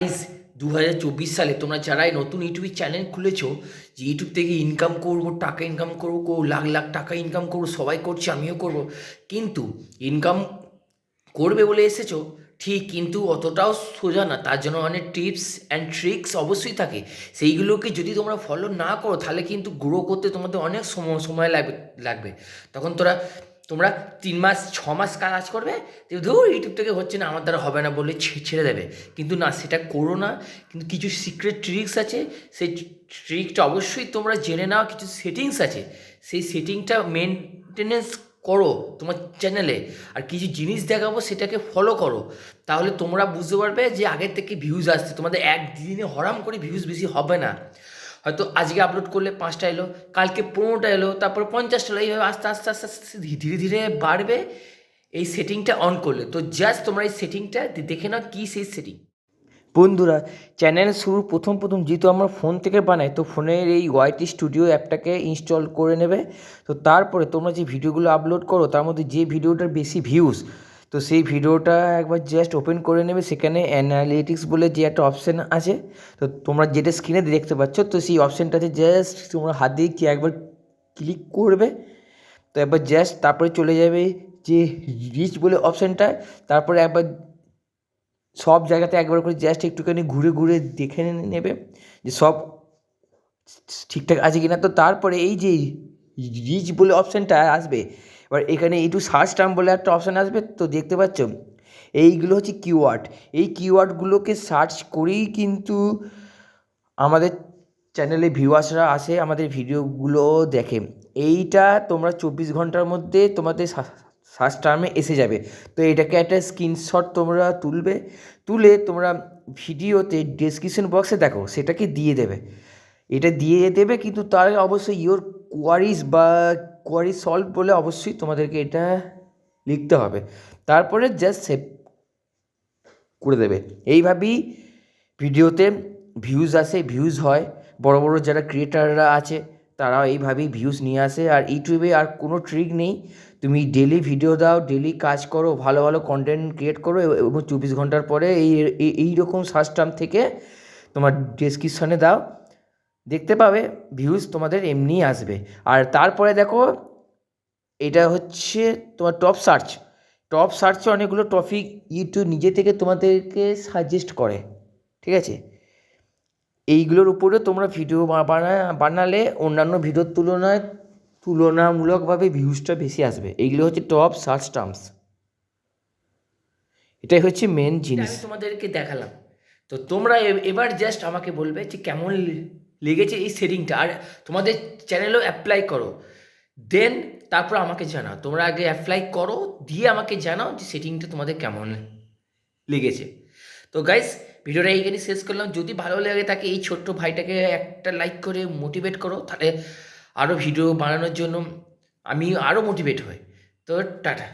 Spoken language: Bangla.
গাইস 2024 সালে তোমরা যারাই নতুন ইউটিউব চ্যানেল খুলেছো যে ইউটিউব থেকে ইনকাম করব, টাকা ইনকাম করবো, লাখ লাখ টাকা ইনকাম করবো, সবাই করছে আমিও করব, কিন্তু ইনকাম করবে বলে এসেছো ঠিক, কিন্তু অতটাও সোজা না। তার জন্য অনেক টিপস অ্যান্ড ট্রিক্স অবশ্যই থাকে। সেইগুলোকে যদি তোমরা ফলো না করো তাহলে কিন্তু গ্রো করতে তোমাদের অনেক সময় লাগবে। তখন তোমরা 3 মাস 6 মাস কাজ করবে, ধরো ইউটিউব থেকে হচ্ছে না, আমার দ্বারা হবে না বলে ছেড়ে দেবে। কিন্তু না, সেটা করো না। কিন্তু কিছু সিক্রেট ট্রিক্স আছে, সেই ট্রিকটা অবশ্যই তোমরা জেনে নাও। কিছু সেটিংস আছে, সেই সেটিংটা মেনটেনেন্স করো তোমার চ্যানেলে। আর কিছু জিনিস দেখাবো, সেটাকে ফলো করো। তাহলে তোমরা বুঝতে পারবে যে আগের থেকে ভিউজ আসছে। তোমাদের একদিনে হরাম করে ভিউজ বেশি হবে না। হয়তো আজকে আপলোড করলে 5টা এলো, কালকে 15টা এলো, তারপর 50টা এলো, এইভাবে আস্তে আস্তে আস্তে আস্তে ধীরে ধীরে বাড়বে এই সেটিংটা অন করলে। তো জাস্ট তোমরা এই সেটিংটা দেখে নাও কী সেই সেটিং। বন্ধুরা, চ্যানেল শুরু প্রথম যেহেতু আমরা ফোন থেকে বানাই, তো ফোনের এই ওয়াইটি স্টুডিও অ্যাপটাকে ইনস্টল করে নেবে। তো তারপরে তোমরা যে ভিডিওগুলো আপলোড করো তার মধ্যে যে ভিডিওটার বেশি ভিউজ, তো সেই ভিডিওটা একবার জাস্ট ওপেন করে নেবে। সেখানে অ্যানালিটিক্স বলে যে একটা অপশান আছে, তো তোমরা যেটা স্ক্রিনে দেখতে পাচ্ছ, তো সেই অপশানটাতে জাস্ট তোমরা হাত দিয়ে কি একবার ক্লিক করবে। তো একবার জাস্ট তারপরে চলে যাবে যে রিচ বলে অপশানটা, তারপরে একবার সব জায়গাতে একবার করে জাস্ট একটুখানি ঘুরে ঘুরে দেখে নেবে যে সব ঠিকঠাক আছে কি না। তো তারপরে এই যে রিচ বলে অপশানটা আসবে, এবার এখানে একটু সার্চ টার্ম বলে একটা অপশান আসবে, তো দেখতে পাচ্ছ এইগুলো হচ্ছে কিওয়ার্ড। এই কিওয়ার্ডগুলোকে সার্চ করেই কিন্তু আমাদের চ্যানেলে ভিউয়ার্সরা আসে, আমাদের ভিডিওগুলো দেখে। এইটা তোমরা 24 ঘন্টার মধ্যে তোমাদের সার্চ টার্মে এসে যাবে। তো এটাকে একটা স্ক্রিনশট তোমরা তুলে তোমরা ভিডিওতে ডেসক্রিপশন বক্সে দেখো সেটাকে দিয়ে দেবে। এটা দিয়ে দেবে, কিন্তু তার অবশ্যই কোয়ারি সলভ বলে অবশ্যই তোমাদেরকে এটা লিখতে হবে। তারপরে জাস্ট সেভ করে দেবে। এইভাবেই ভিডিওতে ভিউজ হয়। বড় বড় যারা ক্রিয়েটাররা আছে তারা এইভাবেই ভিউজ নিয়ে আসে। আর ইউটিউবে আর কোনো ট্রিক নেই, তুমি ডেলি ভিডিও দাও, ডেলি কাজ করো, ভালো ভালো কন্টেন্ট ক্রিয়েট করো, এবং 24 ঘন্টার পরে এইরকম সার্চ টার্ম থেকে তোমার ডেসক্রিপশনে দাও, দেখতে পাবে ভিউজ তোমাদের এমনিই আসবে। আর তারপরে দেখো, এটা হচ্ছে তোমার টপ সার্চে অনেকগুলো টপিক ইউটিউব নিজে থেকে তোমাদেরকে সাজেস্ট করে, ঠিক আছে? এইগুলোর উপরে তোমরা ভিডিও বানালে অন্যান্য ভিডিওর তুলনামূলকভাবে ভিউজটা বেশি আসবে। এইগুলো হচ্ছে টপ সার্চ টার্মস। এটাই হচ্ছে মেন জিনিস আমি তোমাদেরকে দেখালাম। তো তোমরা এবার জাস্ট আমাকে বলবে যে কেমন লেগেছে এই সেটিংটা, আর তোমাদের চ্যানেলেও অ্যাপ্লাই করো। দেন তারপর আমাকে জানাও। তোমরা আগে অ্যাপ্লাই করো, দিয়ে আমাকে জানাও যে সেটিংটা তোমাদের কেমন লেগেছে। তো গাইস, ভিডিওটা এইখানে শেষ করলাম। যদি ভালো লেগে থাকে এই ছোট্ট ভাইটাকে একটা লাইক করে মোটিভেট করো, তাহলে আরও ভিডিও বানানোর জন্য আমি আরও মোটিভেট হই। তো টাটা।